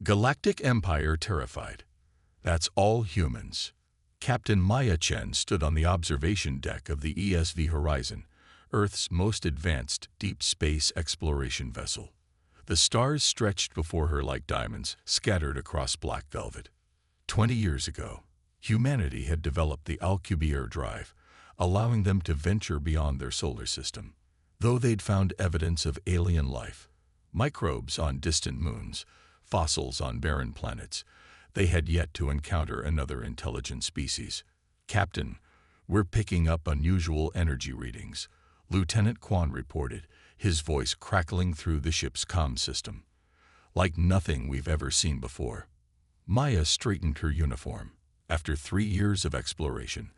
Galactic Empire terrified. That's all humans. Captain Maya Chen stood on the observation deck of the ESV Horizon, Earth's most advanced deep space exploration vessel. The stars stretched before her like diamonds scattered across black velvet. 20 years ago, humanity had developed the Alcubierre drive, allowing them to venture beyond their solar system. Though they'd found evidence of alien life, microbes on distant moons, fossils on barren planets, they had yet to encounter another intelligent species. "Captain, we're picking up unusual energy readings," Lieutenant Quan reported, his voice crackling through the ship's comm system. "Like nothing we've ever seen before." Maya straightened her uniform. After 3 years of exploration,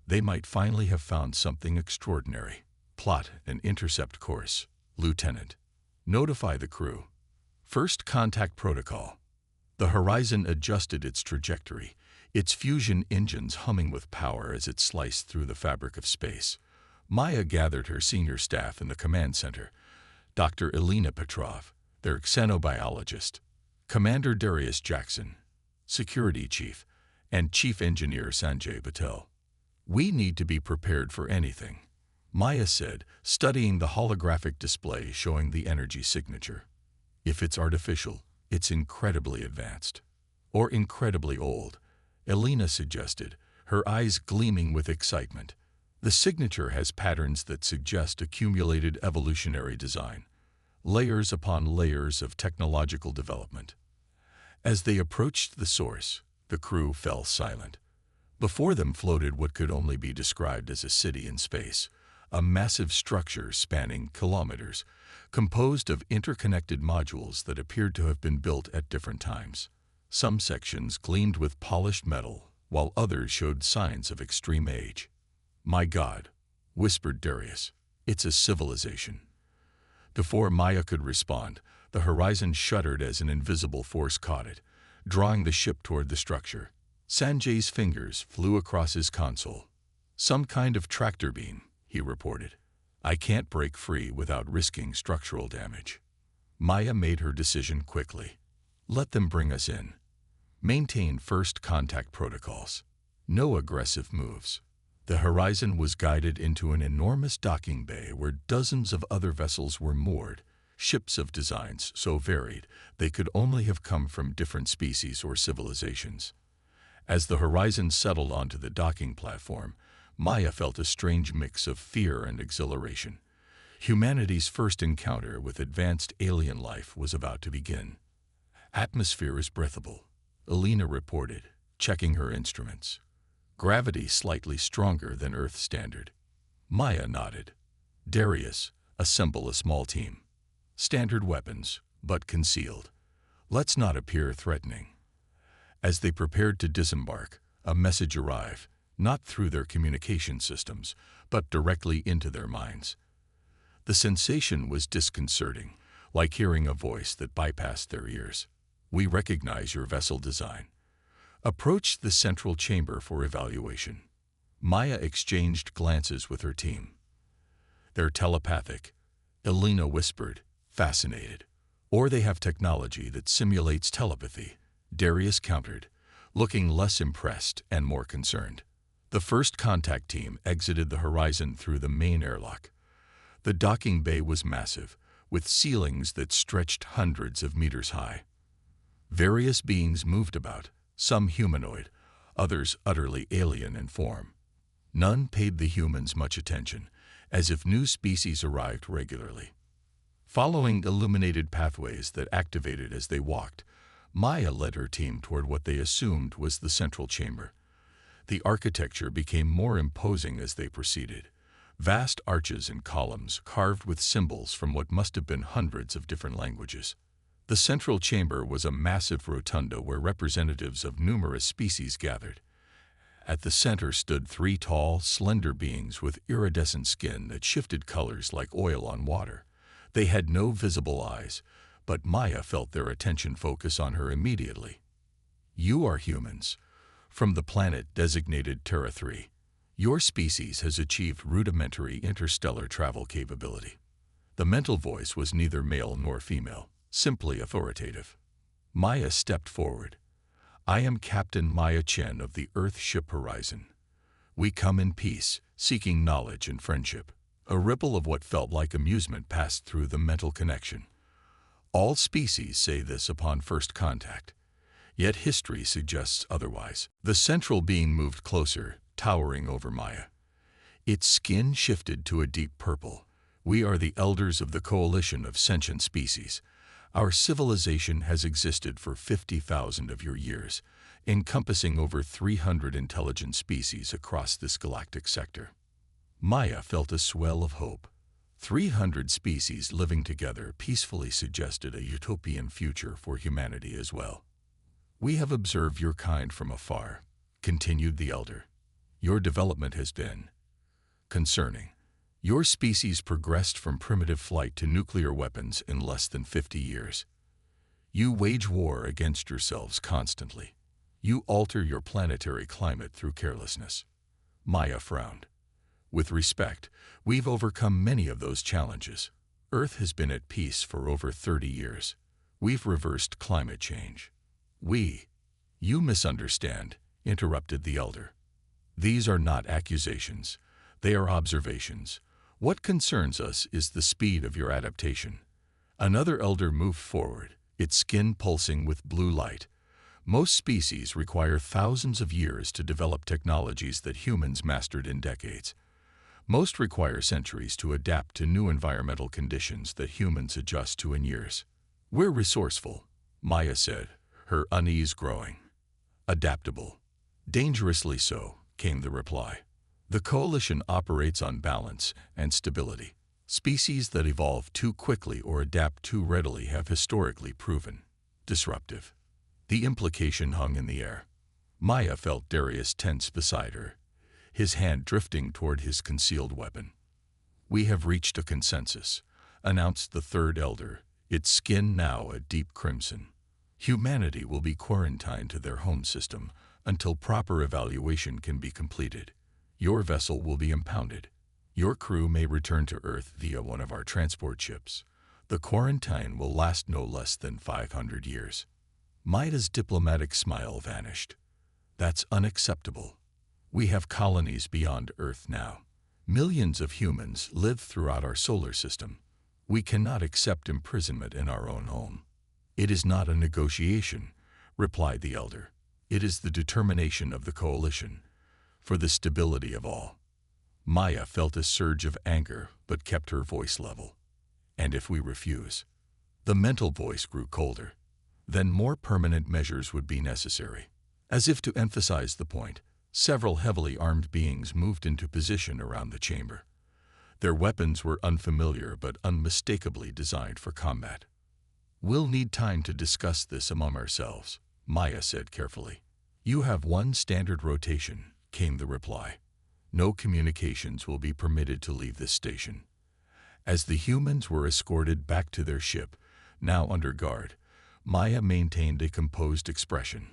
they might finally have found something extraordinary. "Plot an intercept course, Lieutenant. Notify the crew. First contact protocol." The Horizon adjusted its trajectory, its fusion engines humming with power as it sliced through the fabric of space. Maya gathered her senior staff in the command center: Dr. Elena Petrov, their xenobiologist, Commander Darius Jackson, Security Chief, and Chief Engineer Sanjay Patel. "We need to be prepared for anything," Maya said, studying the holographic display showing the energy signature. "If it's artificial, it's incredibly advanced. Or incredibly old," Elena suggested, her eyes gleaming with excitement. "The signature has patterns that suggest accumulated evolutionary design, layers upon layers of technological development." As they approached the source, the crew fell silent. Before them floated what could only be described as a city in space, a massive structure spanning kilometers, composed of interconnected modules that appeared to have been built at different times. Some sections gleamed with polished metal, while others showed signs of extreme age. "My God," whispered Darius, "it's a civilization." Before Maya could respond, the Horizon shuddered as an invisible force caught it, drawing the ship toward the structure. Sanjay's fingers flew across his console. "Some kind of tractor beam," he reported. "I can't break free without risking structural damage." Maya made her decision quickly. "Let them bring us in. Maintain first contact protocols. No aggressive moves." The Horizon was guided into an enormous docking bay where dozens of other vessels were moored, ships of designs so varied they could only have come from different species or civilizations. As the Horizon settled onto the docking platform, Maya felt a strange mix of fear and exhilaration. Humanity's first encounter with advanced alien life was about to begin. "Atmosphere is breathable," Elena reported, checking her instruments. "Gravity slightly stronger than Earth standard." Maya nodded. "Darius, assemble a small team. Standard weapons, but concealed. Let's not appear threatening." As they prepared to disembark, a message arrived, not through their communication systems, but directly into their minds. The sensation was disconcerting, like hearing a voice that bypassed their ears. "We recognize your vessel design. Approach the central chamber for evaluation." Maya exchanged glances with her team. "They're telepathic," Elena whispered, fascinated. "Or they have technology that simulates telepathy," Darius countered, looking less impressed and more concerned. The first contact team exited the Horizon through the main airlock. The docking bay was massive, with ceilings that stretched hundreds of meters high. Various beings moved about, some humanoid, others utterly alien in form. None paid the humans much attention, as if new species arrived regularly. Following illuminated pathways that activated as they walked, Maya led her team toward what they assumed was the central chamber. The architecture became more imposing as they proceeded. Vast arches and columns carved with symbols from what must have been hundreds of different languages. The central chamber was a massive rotunda where representatives of numerous species gathered. At the center stood 3 tall, slender beings with iridescent skin that shifted colors like oil on water. They had no visible eyes, but Maya felt their attention focus on her immediately. "You are humans, from the planet designated Terra 3. Your species has achieved rudimentary interstellar travel capability." The mental voice was neither male nor female, simply authoritative. Maya stepped forward. I am Captain Maya Chen of the Earth Ship Horizon. We come in peace, seeking knowledge and friendship. A ripple of what felt like amusement passed through the mental connection. All species say this upon first contact, yet history suggests otherwise. The central being moved closer, towering over Maya. Its skin shifted to a deep purple. We are the elders of the coalition of sentient species. Our civilization has existed for 50,000 of your years, encompassing over 300 intelligent species across this galactic sector. Maya felt a swell of hope. 300 species living together peacefully suggested a utopian future for humanity as well. We have observed your kind from afar, continued the elder. Your development has been concerning. Your species progressed from primitive flight to nuclear weapons in less than 50 years. You wage war against yourselves constantly. You alter your planetary climate through carelessness. Maya frowned. With respect, we've overcome many of those challenges. Earth has been at peace for over 30 years. We've reversed climate change. You misunderstand, interrupted the elder. These are not accusations. They are observations. What concerns us is the speed of your adaptation. Another elder moved forward, its skin pulsing with blue light. Most species require thousands of years to develop technologies that humans mastered in decades. Most require centuries to adapt to new environmental conditions that humans adjust to in years. We're resourceful, Maya said, her unease growing. Adaptable. Dangerously so, came the reply. The coalition operates on balance and stability. Species that evolve too quickly or adapt too readily have historically proven disruptive. The implication hung in the air. Maya felt Darius tense beside her, his hand drifting toward his concealed weapon. We have reached a consensus, announced the third elder, its skin now a deep crimson. Humanity will be quarantined to their home system until proper evaluation can be completed. Your vessel will be impounded. Your crew may return to Earth via one of our transport ships. The quarantine will last no less than 500 years. Maya's diplomatic smile vanished. That's unacceptable. We have colonies beyond Earth now. Millions of humans live throughout our solar system. We cannot accept imprisonment in our own home. It is not a negotiation, replied the elder. It is the determination of the coalition, for the stability of all. Maya felt a surge of anger, but kept her voice level. And if we refuse? The mental voice grew colder. Then more permanent measures would be necessary. As if to emphasize the point, several heavily armed beings moved into position around the chamber. Their weapons were unfamiliar but unmistakably designed for combat. We'll need time to discuss this among ourselves, Maya said carefully. You have one standard rotation, came the reply. No communications will be permitted to leave this station. As the humans were escorted back to their ship, now under guard, Maya maintained a composed expression.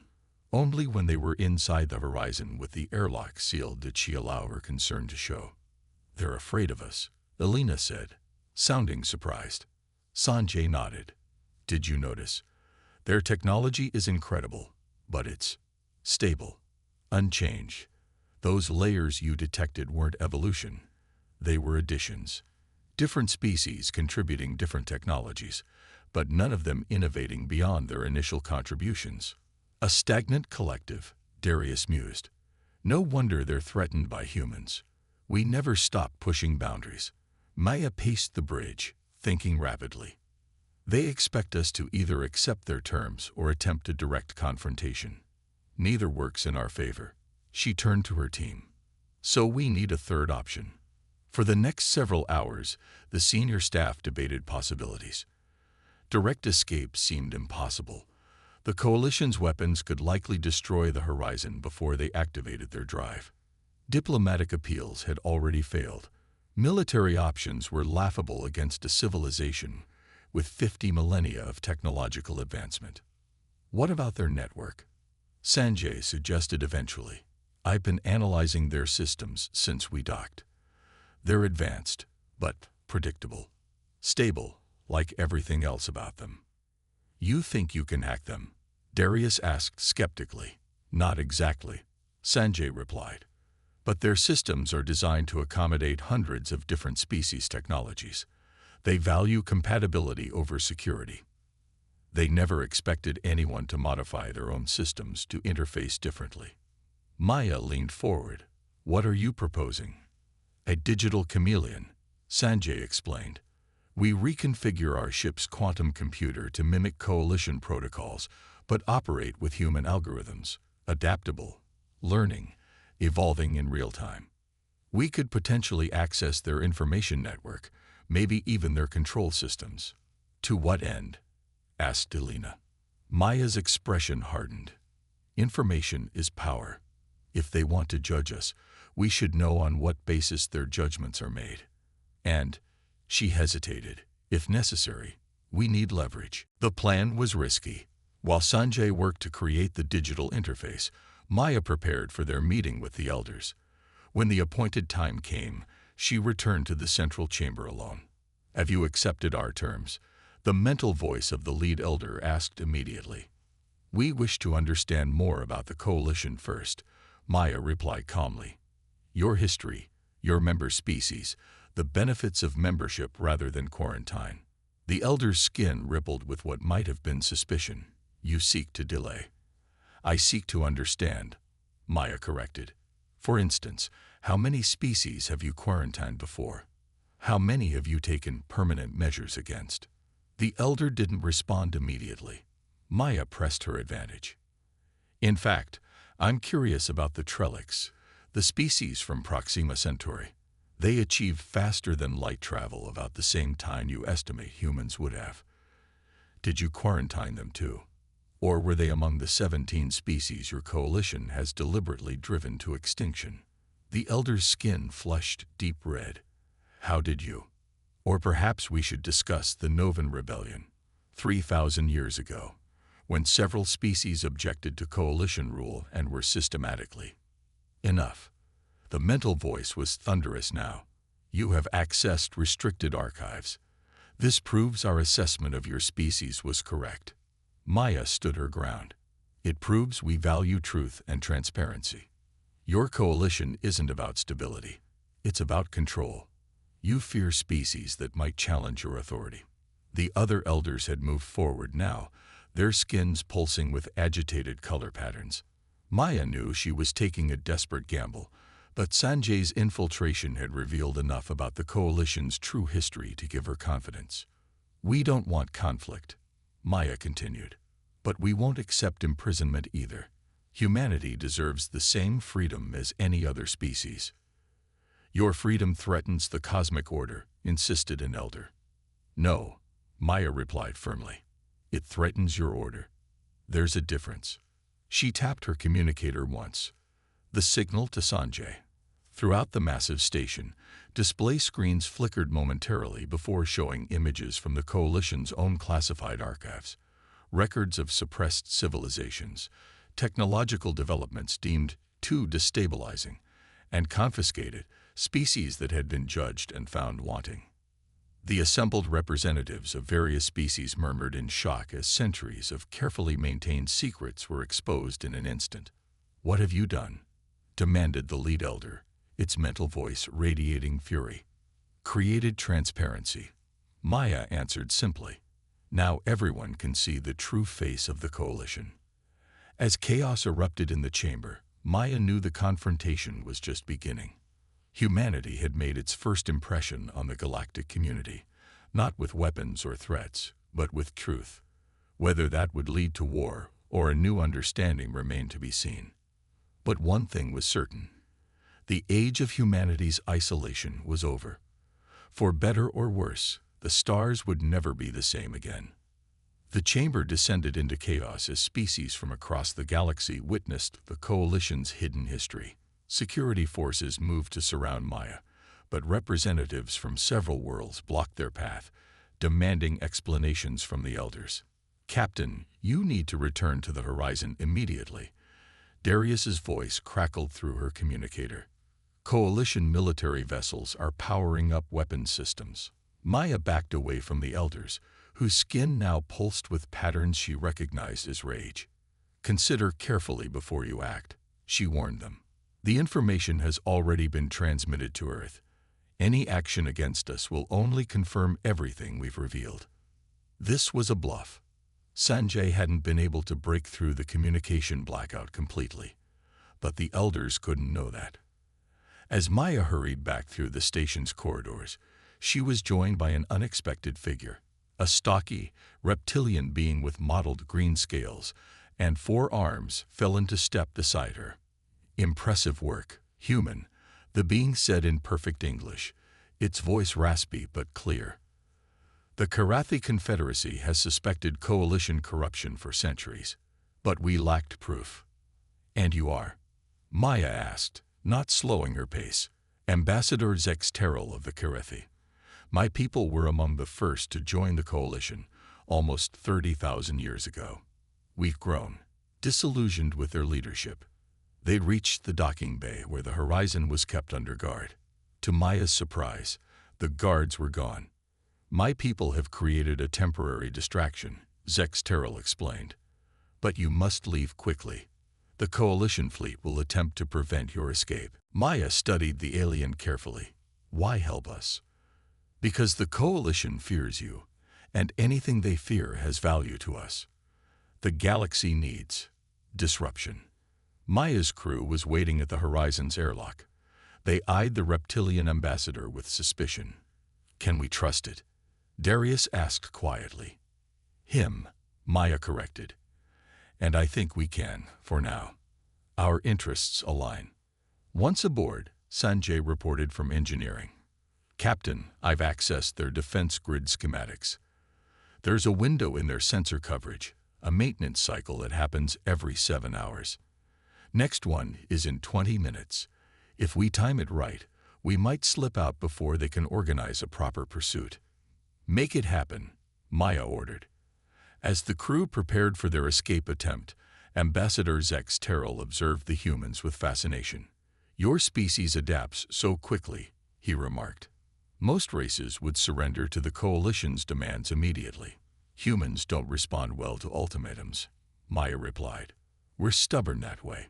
Only when they were inside the horizon with the airlock sealed did she allow her concern to show. They're afraid of us, Elena said, sounding surprised. Sanjay nodded. Did you notice? Their technology is incredible, but it's stable, unchanged. Those layers you detected weren't evolution. They were additions. Different species contributing different technologies, but none of them innovating beyond their initial contributions. A stagnant collective, Darius mused. No wonder they're threatened by humans. We never stop pushing boundaries. Maya paced the bridge, thinking rapidly. They expect us to either accept their terms or attempt a direct confrontation. Neither works in our favor. She turned to her team. So we need a third option. For the next several hours, the senior staff debated possibilities. Direct escape seemed impossible. The coalition's weapons could likely destroy the horizon before they activated their drive. Diplomatic appeals had already failed. Military options were laughable against a civilization with 50 millennia of technological advancement. What about their network? Sanjay suggested eventually. I've been analyzing their systems since we docked. They're advanced, but predictable. Stable, like everything else about them. You think you can hack them? Darius asked skeptically. Not exactly, Sanjay replied. But their systems are designed to accommodate hundreds of different species technologies. They value compatibility over security. They never expected anyone to modify their own systems to interface differently. Maya leaned forward. What are you proposing? A digital chameleon, Sanjay explained. We reconfigure our ship's quantum computer to mimic coalition protocols, but operate with human algorithms, adaptable, learning, evolving in real time. We could potentially access their information network, maybe even their control systems. To what end? Asked Delina. Maya's expression hardened. Information is power. If they want to judge us, we should know on what basis their judgments are made. And, she hesitated, if necessary, we need leverage. The plan was risky. While Sanjay worked to create the digital interface, Maya prepared for their meeting with the elders. When the appointed time came, she returned to the central chamber alone. Have you accepted our terms? The mental voice of the lead elder asked immediately. We wish to understand more about the coalition first, Maya replied calmly. Your history, your member species, the benefits of membership rather than quarantine. The elder's skin rippled with what might have been suspicion. You seek to delay. I seek to understand, Maya corrected. For instance, how many species have you quarantined before? How many have you taken permanent measures against? The elder didn't respond immediately. Maya pressed her advantage. In fact, I'm curious about the Trellix, the species from Proxima Centauri. They achieve faster than light travel about the same time you estimate humans would have. Did you quarantine them too? Or were they among the 17 species your coalition has deliberately driven to extinction? The elder's skin flushed deep red. How did you? Or perhaps we should discuss the Novan Rebellion, 3,000 years ago, when several species objected to coalition rule and were systematically. Enough. The mental voice was thunderous now. You have accessed restricted archives. This proves our assessment of your species was correct. Maya stood her ground. It proves we value truth and transparency. Your coalition isn't about stability. It's about control. You fear species that might challenge your authority. The other elders had moved forward now, their skins pulsing with agitated color patterns. Maya knew she was taking a desperate gamble, but Sanjay's infiltration had revealed enough about the coalition's true history to give her confidence. We don't want conflict, Maya continued, but we won't accept imprisonment either. Humanity deserves the same freedom as any other species. Your freedom threatens the cosmic order, insisted an elder. No, Maya replied firmly. It threatens your order. There's a difference. She tapped her communicator once. The signal to Sanjay. Throughout the massive station, display screens flickered momentarily before showing images from the coalition's own classified archives. Records of suppressed civilizations, technological developments deemed too destabilizing, and confiscated species that had been judged and found wanting. The assembled representatives of various species murmured in shock as centuries of carefully maintained secrets were exposed in an instant. What have you done? Demanded the lead elder, its mental voice radiating fury. Created transparency. Maya answered simply. Now everyone can see the true face of the coalition. As chaos erupted in the chamber, Maya knew the confrontation was just beginning. Humanity had made its first impression on the galactic community, not with weapons or threats, but with truth. Whether that would lead to war or a new understanding remained to be seen. But one thing was certain. The age of humanity's isolation was over. For better or worse, the stars would never be the same again. The chamber descended into chaos as species from across the galaxy witnessed the coalition's hidden history. Security forces moved to surround Maya, but representatives from several worlds blocked their path, demanding explanations from the elders. Captain, you need to return to the horizon immediately. Darius's voice crackled through her communicator. Coalition military vessels are powering up weapons systems. Maya backed away from the elders, whose skin now pulsed with patterns she recognized as rage. "Consider carefully before you act," she warned them. "The information has already been transmitted to Earth. Any action against us will only confirm everything we've revealed." This was a bluff. Sanjay hadn't been able to break through the communication blackout completely, but the elders couldn't know that. As Maya hurried back through the station's corridors, she was joined by an unexpected figure, a stocky, reptilian being with mottled green scales and 4 arms fell into step beside her. "Impressive work, human," the being said in perfect English, its voice raspy but clear. "The Karathi Confederacy has suspected coalition corruption for centuries, but we lacked proof." "And you are?" Maya asked, not slowing her pace. "Ambassador Zex Terrell of the Karathi. My people were among the first to join the coalition, almost 30,000 years ago. We've grown, disillusioned with their leadership." They'd reached the docking bay where the Horizon was kept under guard. To Maya's surprise, the guards were gone. "My people have created a temporary distraction," Zex Terrell explained. "But you must leave quickly. The coalition fleet will attempt to prevent your escape." Maya studied the alien carefully. "Why help us?" "Because the coalition fears you, and anything they fear has value to us. The galaxy needs disruption." Maya's crew was waiting at the Horizon's airlock. They eyed the reptilian ambassador with suspicion. "Can we trust it?" Darius asked quietly. "Him," Maya corrected. "And I think we can, for now. Our interests align." Once aboard, Sanjay reported from engineering. "Captain, I've accessed their defense grid schematics. There's a window in their sensor coverage, a maintenance cycle that happens every 7 hours. Next one is in 20 minutes. If we time it right, we might slip out before they can organize a proper pursuit." "Make it happen," Maya ordered. As the crew prepared for their escape attempt, Ambassador Zex Terrell observed the humans with fascination. "Your species adapts so quickly," he remarked. "Most races would surrender to the coalition's demands immediately. Humans don't respond well to ultimatums," Maya replied. "We're stubborn that way."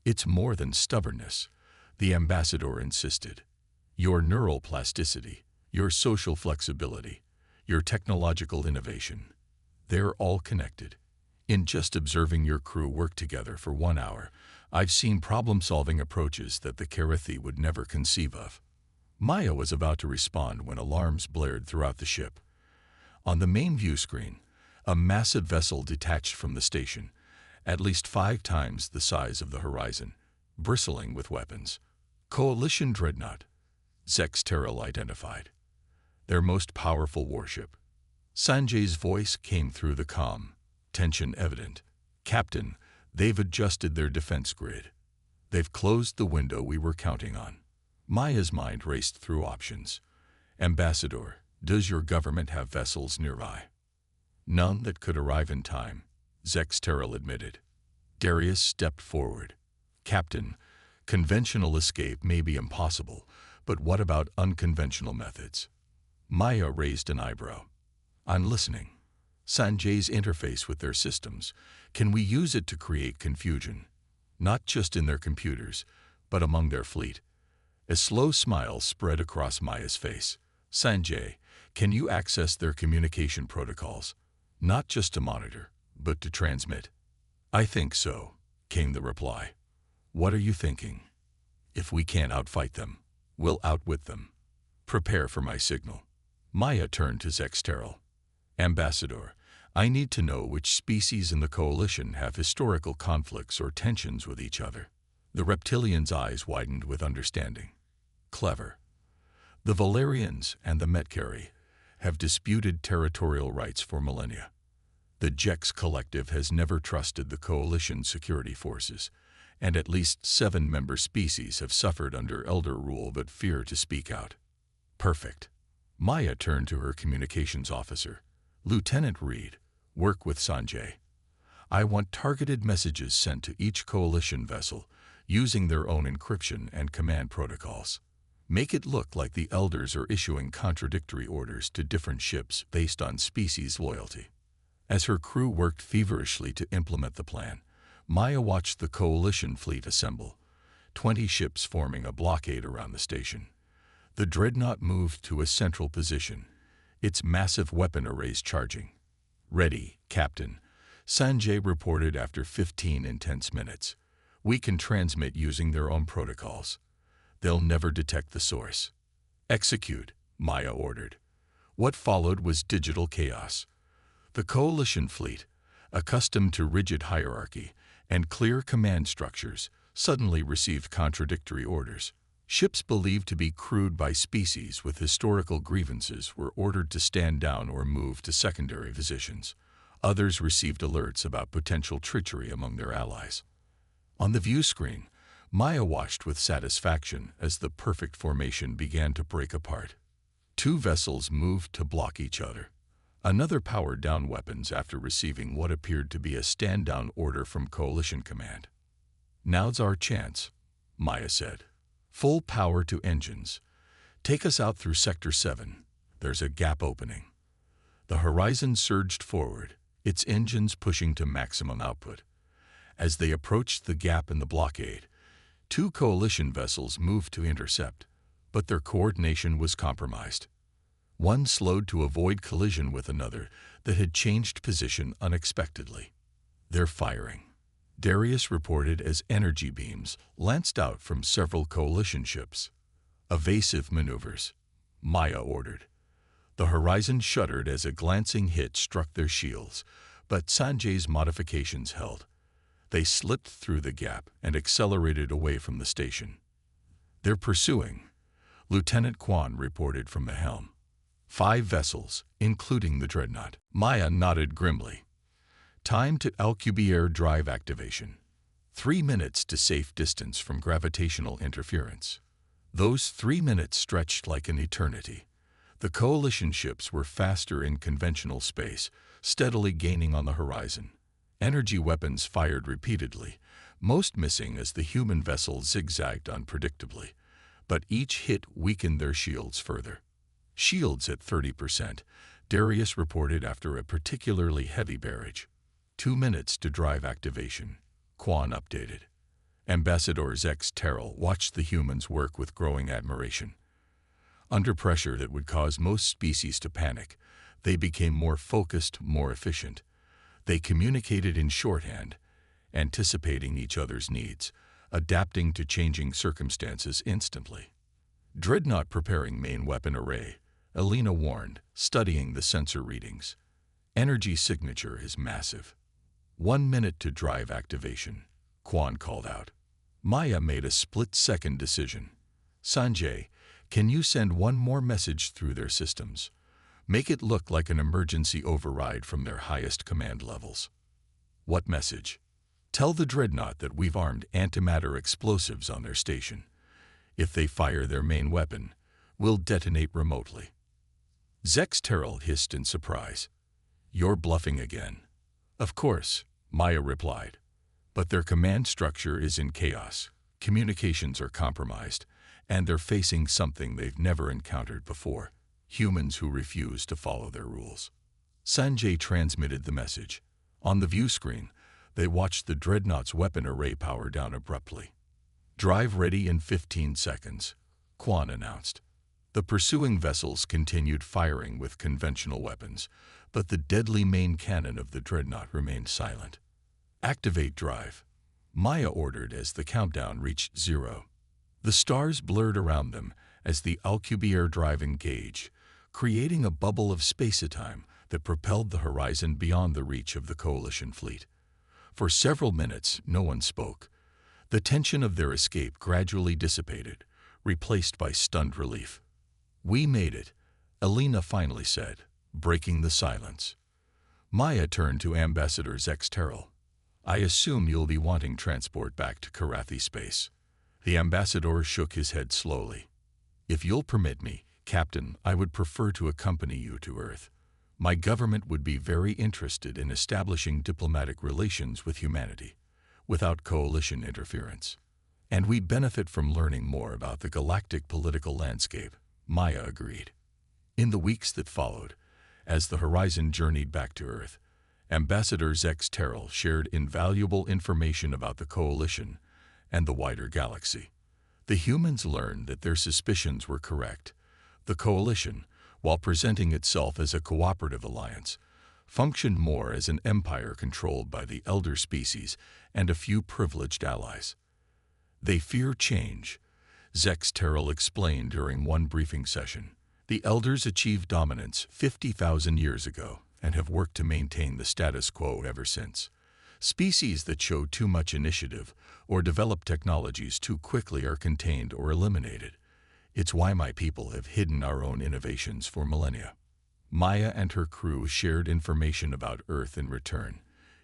"It's more than stubbornness," the ambassador insisted. "Your neural plasticity, your social flexibility, your technological innovation, they're all connected. In just observing your crew work together for 1 hour, I've seen problem-solving approaches that the Karathi would never conceive of." Maya was about to respond when alarms blared throughout the ship. On the main view screen, a massive vessel detached from the station, at least 5 times the size of the Horizon, bristling with weapons. "Coalition Dreadnought," Zex Terrell identified. "Their most powerful warship." Sanjay's voice came through the comm, tension evident. "Captain, they've adjusted their defense grid. They've closed the window we were counting on." Maya's mind raced through options. "Ambassador, does your government have vessels nearby?" "None that could arrive in time," Zex Terrell admitted. Darius stepped forward. "Captain, conventional escape may be impossible, but what about unconventional methods?" Maya raised an eyebrow. "I'm listening. Sanjay's interface with their systems, can we use it to create confusion? Not just in their computers, but among their fleet?" A slow smile spread across Maya's face. "Sanjay, can you access their communication protocols? Not just to monitor, but to transmit?" "I think so," came the reply. "What are you thinking?" "If we can't outfight them, we'll outwit them. Prepare for my signal." Maya turned to Zex Terrell. "Ambassador, I need to know which species in the coalition have historical conflicts or tensions with each other." The reptilian's eyes widened with understanding. "Clever. The Valerians and the Metkari have disputed territorial rights for millennia. The Jex Collective has never trusted the coalition's security forces, and at least 7 member species have suffered under elder rule but fear to speak out." "Perfect." Maya turned to her communications officer. "Lieutenant Reed, work with Sanjay. I want targeted messages sent to each coalition vessel using their own encryption and command protocols. Make it look like the elders are issuing contradictory orders to different ships based on species loyalty. As her crew worked feverishly to implement the plan, Maya watched the coalition fleet assemble, 20 ships forming a blockade around the station. The dreadnought moved to a central position, its massive weapon arrays charging. "Ready, Captain," Sanjay reported after 15 intense minutes. "We can transmit using their own protocols. They'll never detect the source." "Execute," Maya ordered. What followed was digital chaos. The coalition fleet, accustomed to rigid hierarchy and clear command structures, suddenly received contradictory orders. Ships believed to be crewed by species with historical grievances were ordered to stand down or move to secondary positions. Others received alerts about potential treachery among their allies. On the view screen, Maya watched with satisfaction as the perfect formation began to break apart. 2 vessels moved to block each other. Another powered down weapons after receiving what appeared to be a stand-down order from Coalition Command. "Now's our chance," Maya said. "Full power to engines. Take us out through Sector 7. There's a gap opening." The Horizon surged forward, its engines pushing to maximum output. As they approached the gap in the blockade, 2 coalition vessels moved to intercept, but their coordination was compromised. One slowed to avoid collision with another that had changed position unexpectedly. "They're firing," Darius reported as energy beams lanced out from several coalition ships. "Evasive maneuvers," Maya ordered. The Horizon shuddered as a glancing hit struck their shields, but Sanjay's modifications held. They slipped through the gap and accelerated away from the station. "They're pursuing," Lieutenant Quan reported from the helm. 5 vessels, including the dreadnought. Maya nodded grimly. "Time to Alcubierre drive activation. 3 minutes to safe distance from gravitational interference." Those 3 minutes stretched like an eternity. The coalition ships were faster in conventional space, steadily gaining on the horizon. Energy weapons fired repeatedly, most missing as the human vessel zigzagged unpredictably, but each hit weakened their shields further. "Shields at 30%, Darius reported after a particularly heavy barrage. 2 minutes to drive activation," Quan updated. Ambassador Zex Terrell watched the humans work with growing admiration. Under pressure that would cause most species to panic, they became more focused, more efficient. They communicated in shorthand, anticipating each other's needs, adapting to changing circumstances instantly. "Dreadnought preparing main weapon array," Alina warned, studying the sensor readings. "Energy signature is massive." 1 minute to drive activation, Quan called out. Maya made a split-second decision. "Sanjay, can you send one more message through their systems? Make it look like an emergency override from their highest command levels." "What message?" "Tell the dreadnought that we've armed antimatter explosives on their station. If they fire their main weapon, we'll detonate remotely." Zex Terrell hissed in surprise. "You're bluffing again." "Of course," Maya replied. "But their command structure is in chaos. Communications are compromised, and they're facing something they've never encountered before: humans who refuse to follow their rules." Sanjay transmitted the message. On the view screen, they watched the dreadnought's weapon array power down abruptly. "Drive ready in 15 seconds, Quan announced. The pursuing vessels continued firing with conventional weapons, but the deadly main cannon of the dreadnought remained silent. "Activate drive," Maya ordered as the countdown reached 0. The stars blurred around them as the Alcubierre drive engaged, creating a bubble of spacetime that propelled the Horizon beyond the reach of the coalition fleet. For several minutes, no one spoke. The tension of their escape gradually dissipated, replaced by stunned relief. "We made it," Alina finally said, breaking the silence. Maya turned to Ambassador Zex Terrell. "I assume you'll be wanting transport back to Karathi space." The ambassador shook his head slowly. "If you'll permit me, Captain, I would prefer to accompany you to Earth. My government would be very interested in establishing diplomatic relations with humanity, without coalition interference." And we'd benefit from learning more about the galactic political landscape, Maya agreed. In the weeks that followed, as the Horizon journeyed back to Earth, Ambassador Zex Terrell shared invaluable information about the Coalition and the wider galaxy. The humans learned that their suspicions were correct. The Coalition, while presenting itself as a cooperative alliance, functioned more as an empire controlled by the elder species and a few privileged allies. They fear change, Zex Terrell explained during one briefing session. The elders achieved dominance 50,000 years ago and have worked to maintain the status quo ever since. Species that show too much initiative or develop technologies too quickly are contained or eliminated. It's why my people have hidden our own innovations for millennia. Maya and her crew shared information about Earth in return,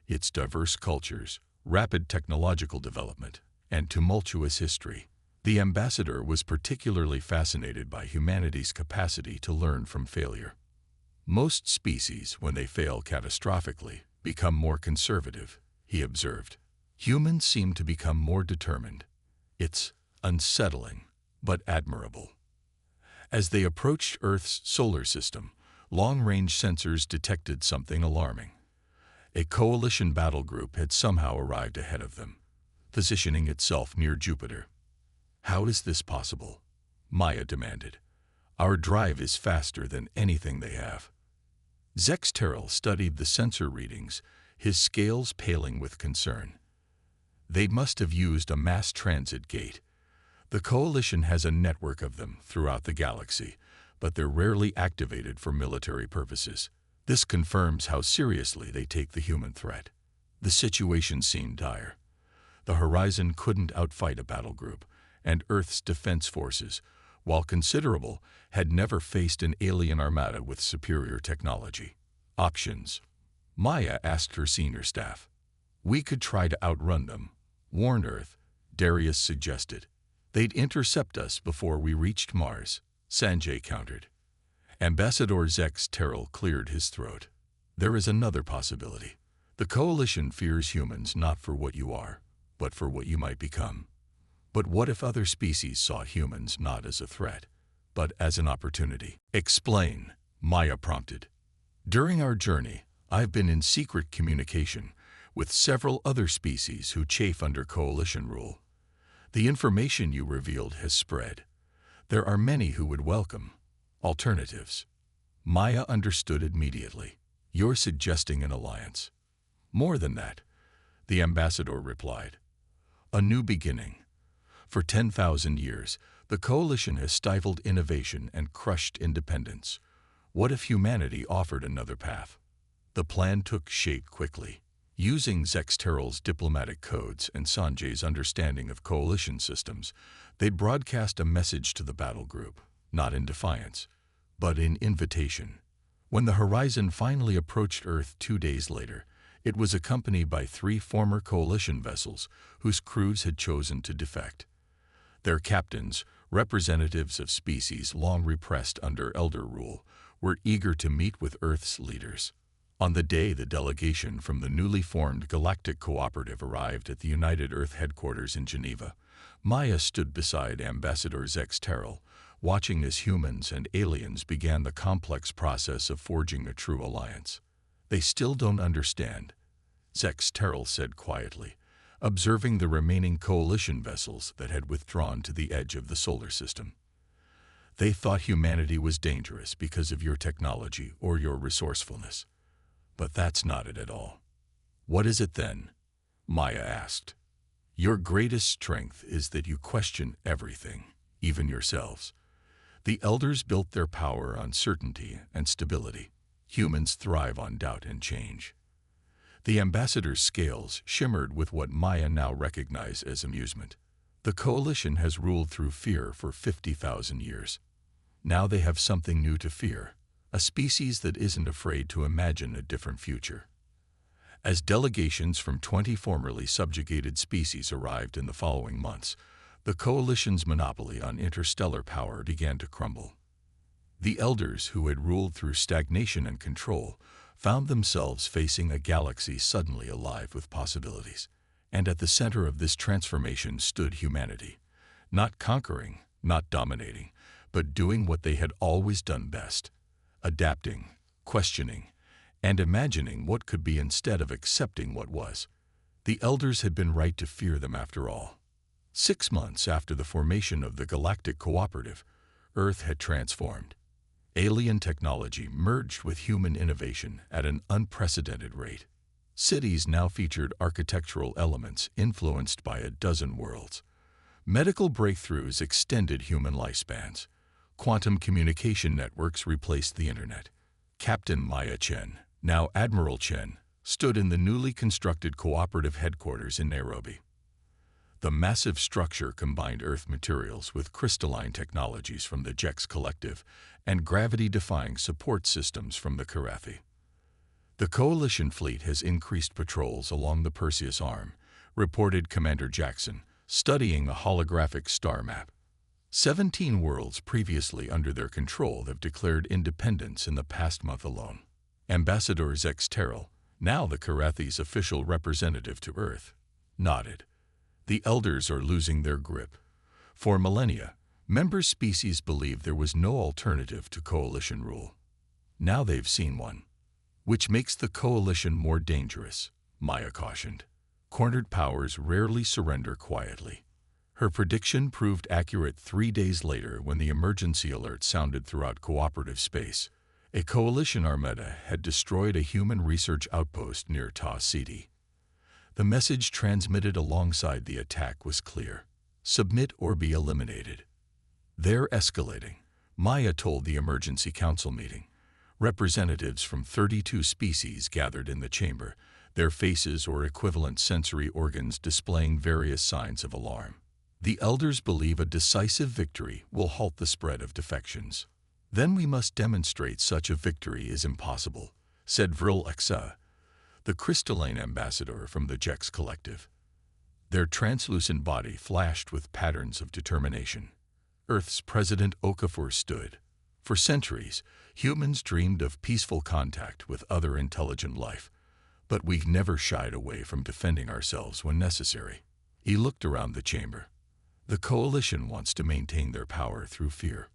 its diverse cultures, rapid technological development, and tumultuous history. The ambassador was particularly fascinated by humanity's capacity to learn from failure. Most species, when they fail catastrophically, become more conservative, he observed. Humans seem to become more determined. It's unsettling, but admirable. As they approached Earth's solar system, long-range sensors detected something alarming. A coalition battle group had somehow arrived ahead of them, positioning itself near Jupiter. How is this possible? Maya demanded. Our drive is faster than anything they have. Zex Terrell studied the sensor readings, his scales paling with concern. They must have used a mass transit gate. The Coalition has a network of them throughout the galaxy, but they're rarely activated for military purposes. This confirms how seriously they take the human threat. The situation seemed dire. The Horizon couldn't outfight a battle group, and Earth's defense forces, while considerable, had never faced an alien armada with superior technology. Options. Maya asked her senior staff. We could try to outrun them, warn Earth, Darius suggested. They'd intercept us before we reached Mars, Sanjay countered. Ambassador Zex Terrell cleared his throat. There is another possibility. The Coalition fears humans not for what you are, but for what you might become. But what if other species saw humans not as a threat, but as an opportunity? Explain, Maya prompted. During our journey, I've been in secret communication with several other species who chafe under Coalition rule. The information you revealed has spread. There are many who would welcome alternatives. Maya understood immediately. You're suggesting an alliance. More than that, the ambassador replied. A new beginning. For 10,000 years, the Coalition has stifled innovation and crushed independence. What if humanity offered another path? The plan took shape quickly. Using Zex Terrell's diplomatic codes and Sanjay's understanding of Coalition systems, they'd broadcast a message to the battle group, not in defiance, but in invitation. When the Horizon finally approached Earth 2 days later, it was accompanied by 3 former Coalition vessels whose crews had chosen to defect. Their captains, representatives of species long repressed under Elder rule, were eager to meet with Earth's leaders. On the day the delegation from the newly formed Galactic Cooperative arrived at the United Earth headquarters in Geneva, Maya stood beside Ambassador Zex Terrell, watching as humans and aliens began the complex process of forging a true alliance. They still don't understand, Zex Terrell said quietly, observing the remaining Coalition vessels that had withdrawn to the edge of the solar system. They thought humanity was dangerous because of your technology or your resourcefulness. But that's not it at all. What is it then? Maya asked. Your greatest strength is that you question everything, even yourselves. The elders built their power on certainty and stability. Humans thrive on doubt and change. The ambassador's scales shimmered with what Maya now recognized as amusement. The Coalition has ruled through fear for 50,000 years. Now they have something new to fear, a species that isn't afraid to imagine a different future. As delegations from 20 formerly subjugated species arrived in the following months, the Coalition's monopoly on interstellar power began to crumble. The elders, who had ruled through stagnation and control, found themselves facing a galaxy suddenly alive with possibilities. And at the center of this transformation stood humanity, not conquering, not dominating, but doing what they had always done best, adapting, questioning, and imagining what could be instead of accepting what was. The elders had been right to fear them after all. 6 months after the formation of the Galactic Cooperative, Earth had transformed. Alien technology merged with human innovation at an unprecedented rate. Cities now featured architectural elements influenced by a dozen worlds. Medical breakthroughs extended human lifespans. Quantum communication networks replaced the internet. Captain Maya Chen, now Admiral Chen, stood in the newly constructed cooperative headquarters in Nairobi. The massive structure combined Earth materials with crystalline technologies from the Jex Collective and gravity-defying support systems from the Karathi. The Coalition fleet has increased patrols along the Perseus Arm, reported Commander Jackson, studying a holographic star map. 17 worlds previously under their control have declared independence in the past month alone. Ambassador Zex Terrell, now the Karathi's official representative to Earth, nodded. The elders are losing their grip. For millennia, member species believed there was no alternative to coalition rule. Now they've seen one. Which makes the coalition more dangerous, Maya cautioned. Cornered powers rarely surrender quietly. Her prediction proved accurate 3 days later when the emergency alert sounded throughout cooperative space. A coalition armada had destroyed a human research outpost near Ta City. The message transmitted alongside the attack was clear: submit or be eliminated. They're escalating, Maya told the emergency council meeting. Representatives from 32 species gathered in the chamber, their faces or equivalent sensory organs displaying various signs of alarm. The elders believe a decisive victory will halt the spread of defections. Then we must demonstrate such a victory is impossible, said Vril Aksa, the crystalline ambassador from the Jex Collective. Their translucent body flashed with patterns of determination. Earth's President Okafor stood. For centuries, humans dreamed of peaceful contact with other intelligent life, but we've never shied away from defending ourselves when necessary. He looked around the chamber. The coalition wants to maintain their power through fear.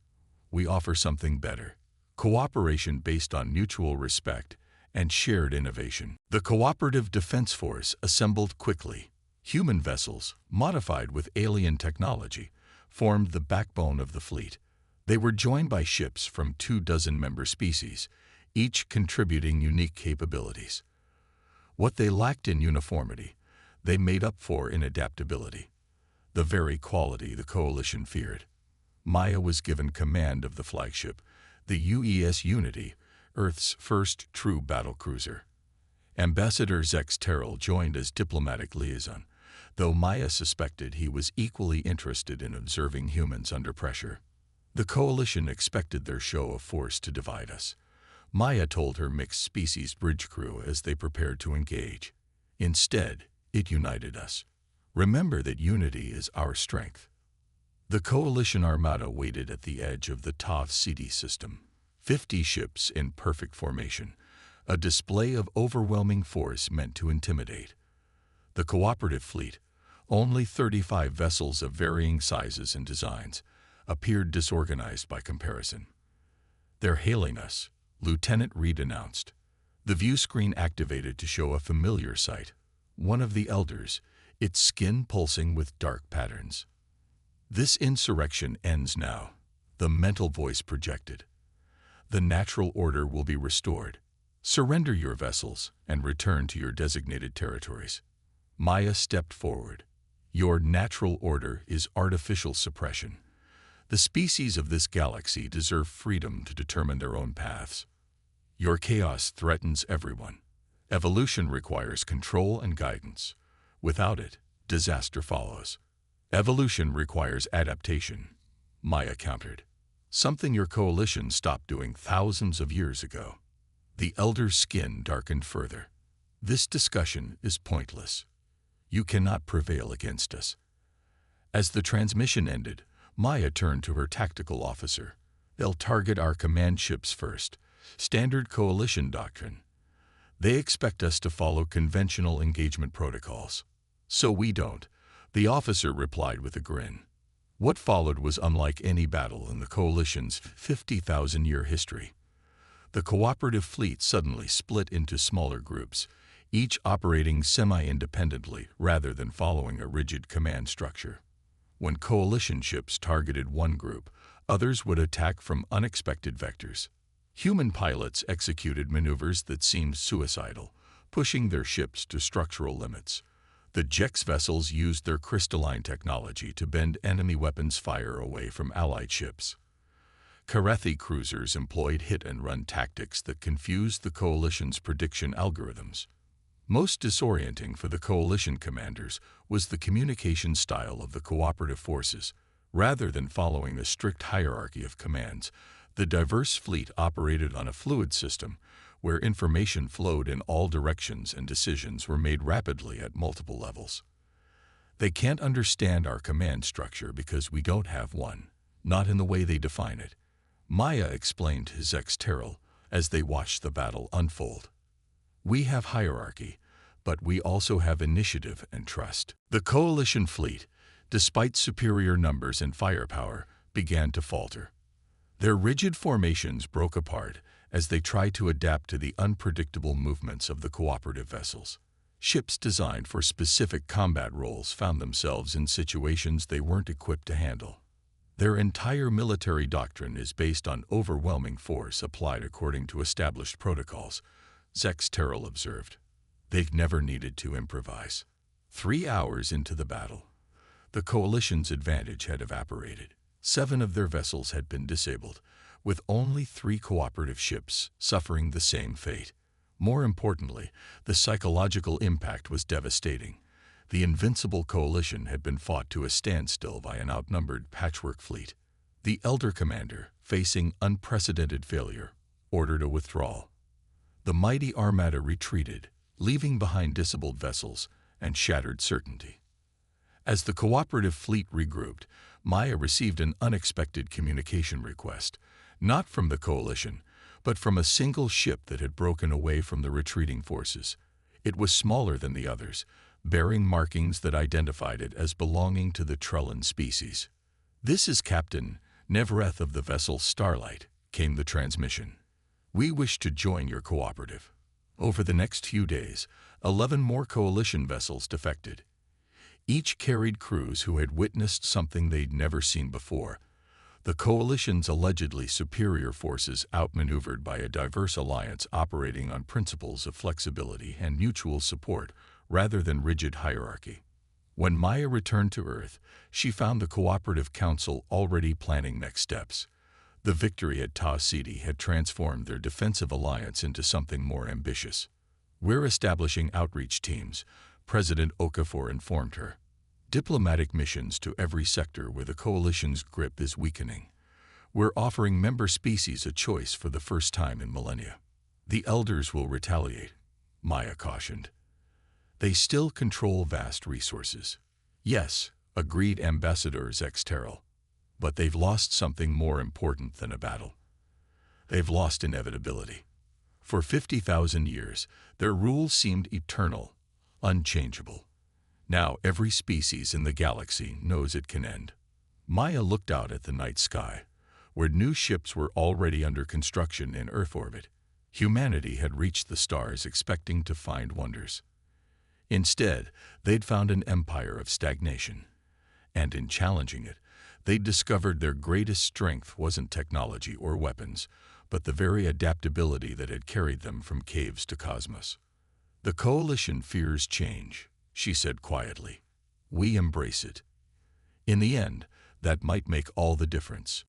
We offer something better: cooperation based on mutual respect and shared innovation. The Cooperative Defense Force assembled quickly. Human vessels, modified with alien technology, formed the backbone of the fleet. They were joined by ships from 24 member species, each contributing unique capabilities. What they lacked in uniformity, they made up for in adaptability, the very quality the coalition feared. Maya was given command of the flagship, the UES Unity, Earth's first true battlecruiser. Ambassador Zex Terrell joined as diplomatic liaison, though Maya suspected he was equally interested in observing humans under pressure. The coalition expected their show of force to divide us, Maya told her mixed-species bridge crew as they prepared to engage. Instead, it united us. Remember that unity is our strength. The coalition armada waited at the edge of the Ta City system, 50 ships in perfect formation, a display of overwhelming force meant to intimidate. The cooperative fleet, only 35 vessels of varying sizes and designs, appeared disorganized by comparison. "They're hailing us," Lieutenant Reed announced. The view screen activated to show a familiar sight. One of the elders, its skin pulsing with dark patterns. "This insurrection ends now," the mental voice projected. "The natural order will be restored. Surrender your vessels and return to your designated territories." Maya stepped forward. "Your natural order is artificial suppression. The species of this galaxy deserve freedom to determine their own paths. Your chaos threatens everyone. Evolution requires control and guidance. Without it, disaster follows. Evolution requires adaptation," Maya countered. "Something your coalition stopped doing thousands of years ago." The elder's skin darkened further. "This discussion is pointless. You cannot prevail against us." As the transmission ended, Maya turned to her tactical officer. "They'll target our command ships first. Standard coalition doctrine. They expect us to follow conventional engagement protocols." "So we don't," the officer replied with a grin. What followed was unlike any battle in the Coalition's 50,000-year history. The cooperative fleet suddenly split into smaller groups, each operating semi-independently rather than following a rigid command structure. When Coalition ships targeted one group, others would attack from unexpected vectors. Human pilots executed maneuvers that seemed suicidal, pushing their ships to structural limits. The Jex vessels used their crystalline technology to bend enemy weapons fire away from Allied ships. Karathi cruisers employed hit-and-run tactics that confused the Coalition's prediction algorithms. Most disorienting for the Coalition commanders was the communication style of the cooperative forces. Rather than following a strict hierarchy of commands, the diverse fleet operated on a fluid system where information flowed in all directions and decisions were made rapidly at multiple levels. "They can't understand our command structure because we don't have one, not in the way they define it," Maya explained to Zex Terrell as they watched the battle unfold. "We have hierarchy, but we also have initiative and trust." The Coalition fleet, despite superior numbers and firepower, began to falter. Their rigid formations broke apart as they tried to adapt to the unpredictable movements of the cooperative vessels. Ships designed for specific combat roles found themselves in situations they weren't equipped to handle. Their entire military doctrine is based on overwhelming force applied according to established protocols, Zex Terrell observed. They've never needed to improvise. 3 hours into the battle, the Coalition's advantage had evaporated. 7 of their vessels had been disabled, with only 3 cooperative ships suffering the same fate. More importantly, the psychological impact was devastating. The invincible Coalition had been fought to a standstill by an outnumbered patchwork fleet. The elder commander, facing unprecedented failure, ordered a withdrawal. The mighty armada retreated, leaving behind disabled vessels and shattered certainty. As the cooperative fleet regrouped, Maya received an unexpected communication request, not from the Coalition, but from a single ship that had broken away from the retreating forces. It was smaller than the others, bearing markings that identified it as belonging to the Trellan species. "This is Captain Nevereth of the vessel Starlight," came the transmission. "We wish to join your cooperative." Over the next few days, 11 more Coalition vessels defected. Each carried crews who had witnessed something they'd never seen before. The Coalition's allegedly superior forces outmaneuvered by a diverse alliance operating on principles of flexibility and mutual support rather than rigid hierarchy. When Maya returned to Earth, she found the Cooperative Council already planning next steps. The victory at Tau Ceti had transformed their defensive alliance into something more ambitious. "We're establishing outreach teams," President Okafor informed her. "Diplomatic missions to every sector where the Coalition's grip is weakening. We're offering member species a choice for the first time in millennia." "The elders will retaliate," Maya cautioned. "They still control vast resources." "Yes," agreed Ambassador Zex Terrell. "But they've lost something more important than a battle. They've lost inevitability. For 50,000 years, their rule seemed eternal, unchangeable. Now every species in the galaxy knows it can end." Maya looked out at the night sky, where new ships were already under construction in Earth orbit. Humanity had reached the stars expecting to find wonders. Instead, they'd found an empire of stagnation. And in challenging it, they'd discovered their greatest strength wasn't technology or weapons, but the very adaptability that had carried them from caves to cosmos. "The Coalition fears change," she said quietly. "We embrace it. In the end, that might make all the difference."